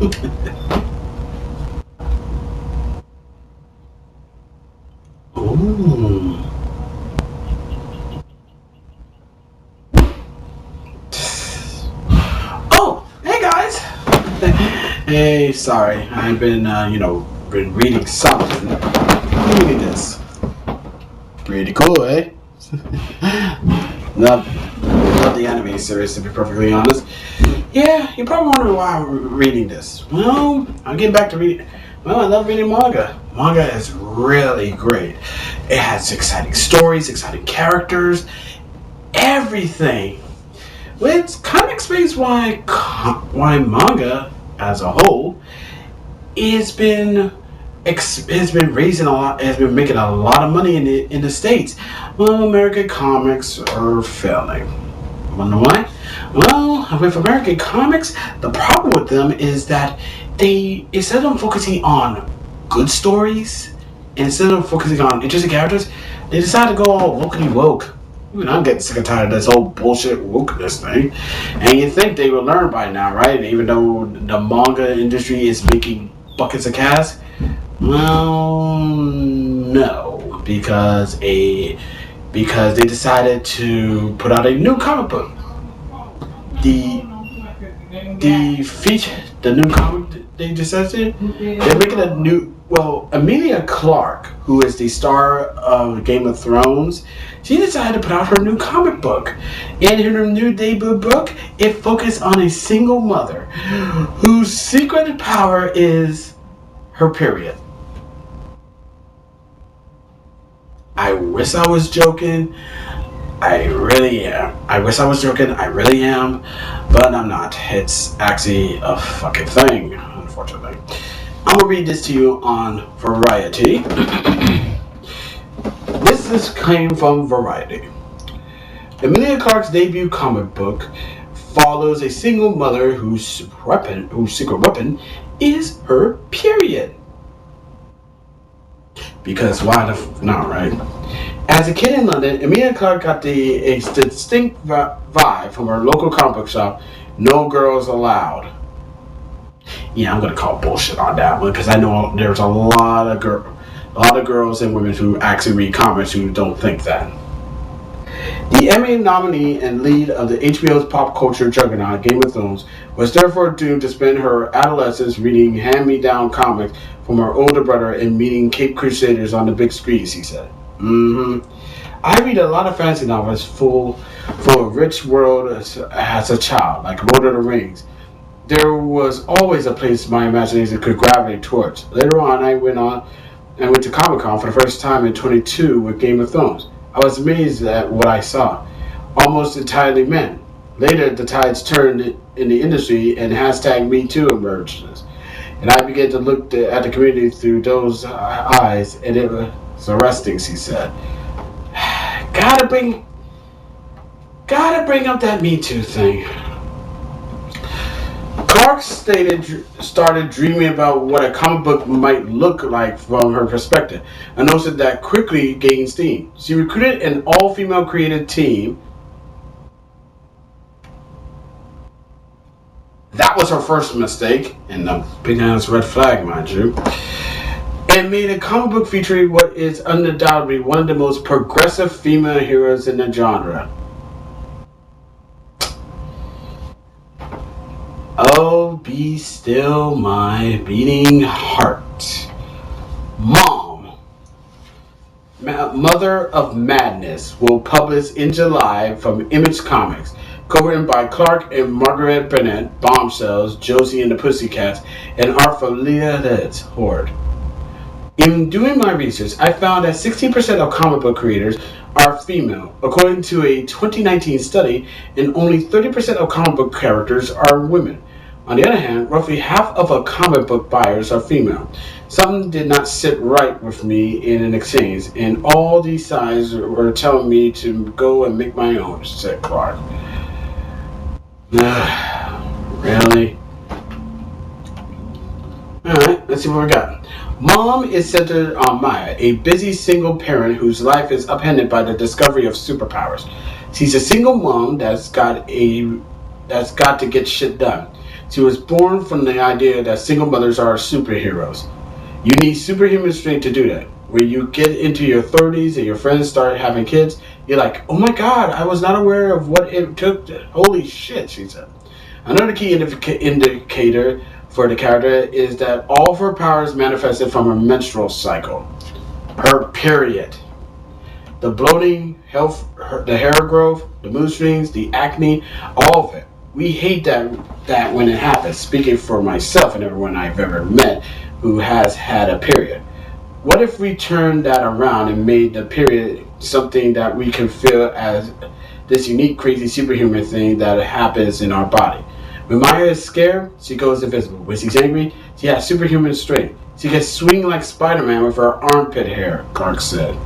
Ooh. Oh, hey guys. Hey, sorry. I've been, been reading something. Reading this. Pretty cool, eh? Not the anime series, to be perfectly honest. Yeah, you're probably wondering why I'm reading this. Well, I'm getting back to reading. Well, I love reading manga. Manga is really great. It has exciting stories, exciting characters, everything. Which kind of explains why manga as a whole has been raising a lot, has been making a lot of money in the States. Well, American comics are failing. Wonder why? Well, with American comics, the problem with them is that they, instead of focusing on good stories, instead of focusing on interesting characters, they decide to go all wokey woke. I'm getting sick and tired of this whole bullshit wokeness thing. And you think they would learn by now, right? Even though the manga industry is making buckets of cash. Well, no, because they decided to put out a new comic book. The new comic they decided they're making a new. Well, Emilia Clarke, who is the star of Game of Thrones, she decided to put out her new comic book. In her new debut book, it focused on a single mother whose secret power is her period. I wish I was joking. I really am. I wish I was joking. I really am. But I'm not. It's actually a fucking thing, unfortunately. I'm going to read this to you on Variety. This came from Variety. Emilia Clarke's debut comic book follows a single mother whose secret weapon is her period. Because why the not, right? As a kid in London, Emilia Clarke got a distinct vibe from her local comic book shop, No Girls Allowed. Yeah, I'm gonna call bullshit on that one because I know there's a lot of girls and women who actually read comics who don't think that. The Emmy nominee and lead of the HBO's pop culture juggernaut Game of Thrones was therefore doomed to spend her adolescence reading hand-me-down comics from her older brother and meeting Cape Crusaders on the big screens, he said. I read a lot of fantasy novels full of a rich world as a child, like Lord of the Rings. There was always a place my imagination could gravitate towards. Later on, I went to Comic-Con for the first time in 22 with Game of Thrones. I was amazed at what I saw. Almost entirely men. Later, the tides turned in the industry and hashtag #MeToo emerged. And I began to look at the community through those eyes, and it was arresting, she said. Gotta bring up that Me Too thing. Clarke started dreaming about what a comic book might look like from her perspective, a notion that quickly gained steam. She recruited an all-female creative team. That was her first mistake, and a big-ass red flag, mind you. And made a comic book featuring what is undoubtedly one of the most progressive female heroes in the genre. Oh, be still my beating heart. Mom, Mother of Madness, will publish in July from Image Comics, co-written by Clarke and Margaret Bennett, Bombshells, Josie and the Pussycats, and art from Leah Horde. In doing my research, I found that 16% of comic book creators are female, according to a 2019 study, and only 30% of comic book characters are women. On the other hand, roughly half of comic book buyers are female. Something did not sit right with me in an exchange, and all these signs were telling me to go and make my own, said Clarke. Really? Alright, let's see what we got. Mom is centered on Maya, a busy single parent whose life is upended by the discovery of superpowers. She's a single mom that's got to get shit done. She was born from the idea that single mothers are superheroes. You need superhuman strength to do that. When you get into your 30s and your friends start having kids, you're like, oh my god, I was not aware of what it took to... Holy shit, she said. Another key indicator for the character is that all of her powers manifested from her menstrual cycle. Her period. The bloating, the hair growth, the mood swings, the acne, all of it. We hate that when it happens. Speaking for myself and everyone I've ever met who has had a period. What if we turned that around and made the period something that we can feel as this unique, crazy, superhuman thing that happens in our body? When Maya is scared, she goes invisible. When she's angry, she has superhuman strength. She can swing like Spider-Man with her armpit hair, Clarke said.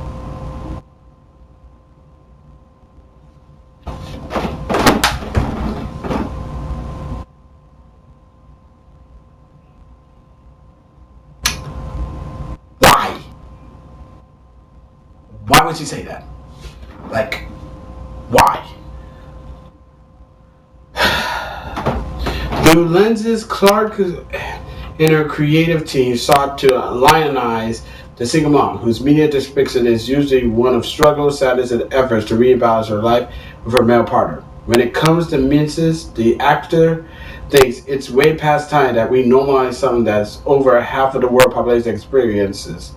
Why would she say that? Like, why? Through lenses, Clarke and her creative team sought to lionize the single mom, whose media depiction is usually one of struggle, sadness, and efforts to rebalance her life with her male partner. When it comes to menses, the actor thinks it's way past time that we normalize something that's over half of the world population experiences.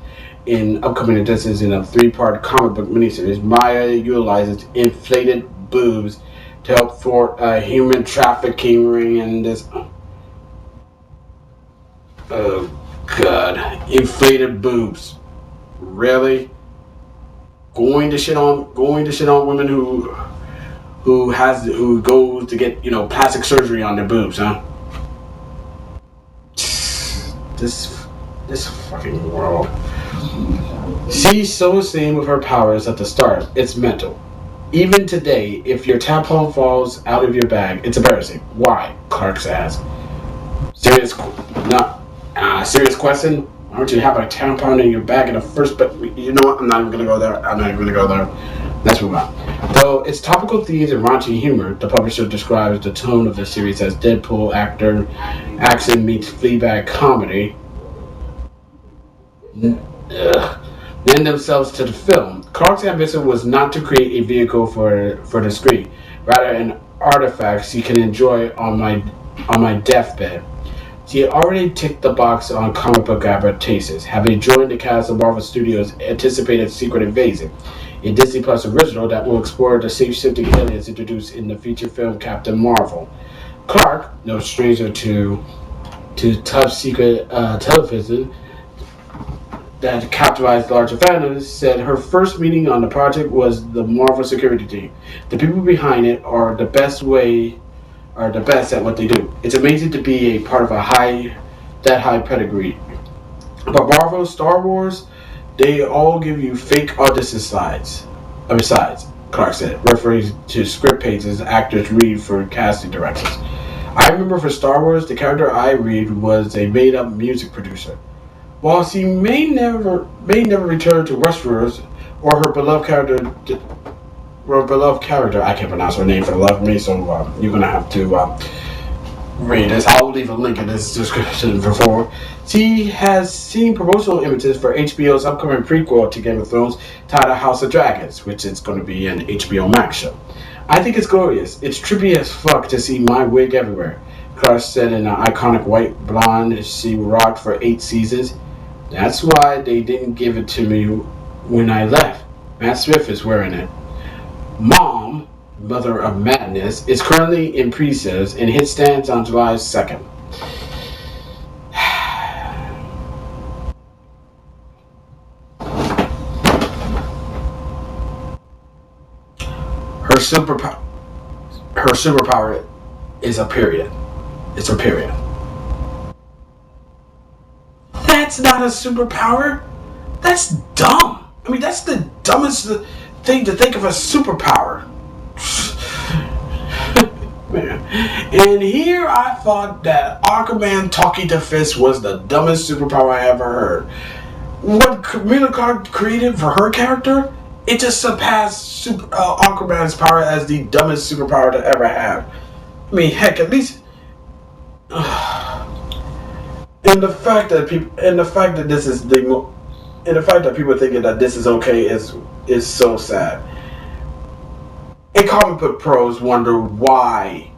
In upcoming editions in a 3-part comic book miniseries, Maya utilizes inflated boobs to help thwart human trafficking ring and this. Oh god, inflated boobs. Really? Going to shit on women who goes to get plastic surgery on their boobs, huh? This fucking world. She's so sane with her powers at the start, it's mental. Even today, if your tampon falls out of your bag, it's embarrassing. Why? Clarke asks. Serious question. Why don't you have a tampon in your bag in the first? But you know what? I'm not even gonna go there. Let's move on. Though it's topical themes and raunchy humor, the publisher describes the tone of the series as Deadpool action meets Fleabag comedy. Lend themselves to the film. Clarke's ambition was not to create a vehicle for the screen, rather an artifact she can enjoy on my deathbed. She had already ticked the box on comic book adaptations, having joined the cast of Marvel Studios' anticipated Secret Invasion, a Disney Plus original that will explore the shape-shifting aliens introduced in the feature film Captain Marvel. Clarke, no stranger to tough secret television that captivated larger fandoms, said her first meeting on the project was the Marvel security team. The people behind it are the best at what they do. It's amazing to be a part of high pedigree. But Marvel, Star Wars, they all give you fake audition slides. Besides, Clarke said, referring to script pages actors read for casting directions. I remember for Star Wars, the character I read was a made-up music producer. While she may never return to Westeros or her beloved character, I can't pronounce her name for the love of me, so you're gonna have to read this. I'll leave a link in this description before. She has seen promotional images for HBO's upcoming prequel to Game of Thrones, titled House of Dragons, which is going to be an HBO Max show. I think it's glorious. It's trippy as fuck to see my wig everywhere. Clarke said in an iconic white blonde she rocked for 8 seasons. That's why they didn't give it to me when I left. Matt Smith is wearing it. Mom, Mother of Madness, is currently in pre-sales and hit stands on July 2nd. Her superpower is a period. It's a period. That's not a superpower. That's dumb. I mean, that's the dumbest thing to think of a superpower. Man. And here I thought that Aquaman talking to fish was the dumbest superpower I ever heard. What Emilia Clarke created for her character, it just surpassed Aquaman's power as the dumbest superpower to ever have. I mean, heck, at least And the fact that people, and the fact that this is the, and the fact that people thinking that this is okay is so sad. And comic book pros wonder why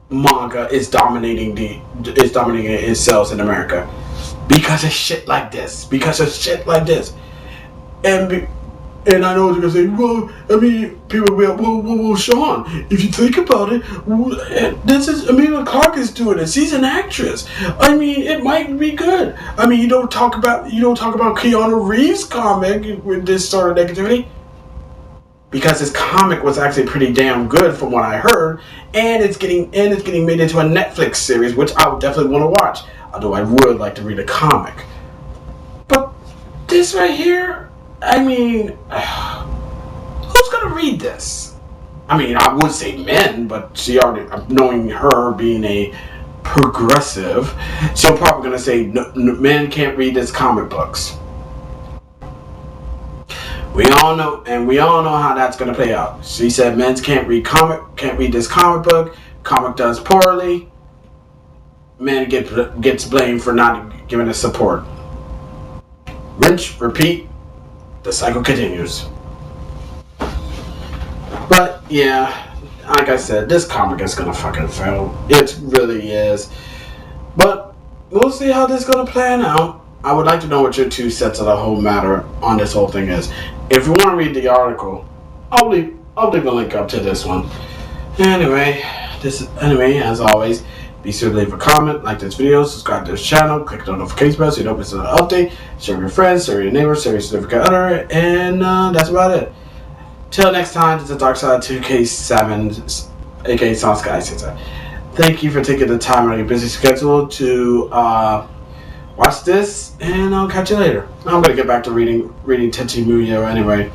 manga is dominating its sales in America because of shit like this. Because of shit like this, and and I know what you're gonna say. Well, I mean, people will be like, well, Sean, if you think about it, this is Emilia Clarke is doing this. She's an actress. I mean, it might be good. I mean, you don't talk about Keanu Reeves' comic with this sort of negativity because his comic was actually pretty damn good from what I heard, and it's getting made into a Netflix series, which I would definitely want to watch. Although I would like to read a comic, but this right here. I mean, who's gonna read this? I mean, I would say men, but she already, knowing her being a progressive, she'll probably gonna say men can't read this comic books. We all know how that's gonna play out. She said men can't read this comic book. Comic does poorly. Men gets blamed for not giving us support. Rinse, repeat. The cycle continues. But yeah, like I said, this comic is gonna fucking fail. It really is. But we'll see how this is gonna plan out. I would like to know what your 2 cents of the whole matter on this whole thing is. If you want to read the article, I'll leave a link up to this one. Anyway, as always, be sure to leave a comment, like this video, subscribe to this channel, click the notification bell so you don't miss an update, share with your friends, share with your neighbors, share with your significant other, and that's about it. Till next time, this is Darkside 2K7, aka Sun Sky 6. Thank you for taking the time out of your busy schedule to watch this, and I'll catch you later. I'm gonna get back to reading Tenchi Muyo anyway.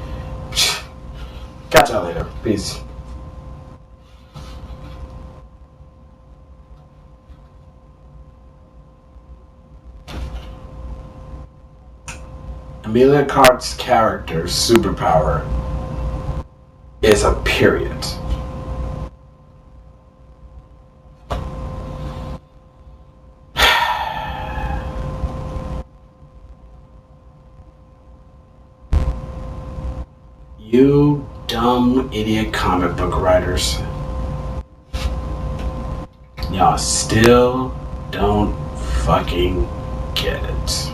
Catch y'all later. Peace. Emilia Clarke's character's superpower is a period. You dumb idiot comic book writers. Y'all still don't fucking get it.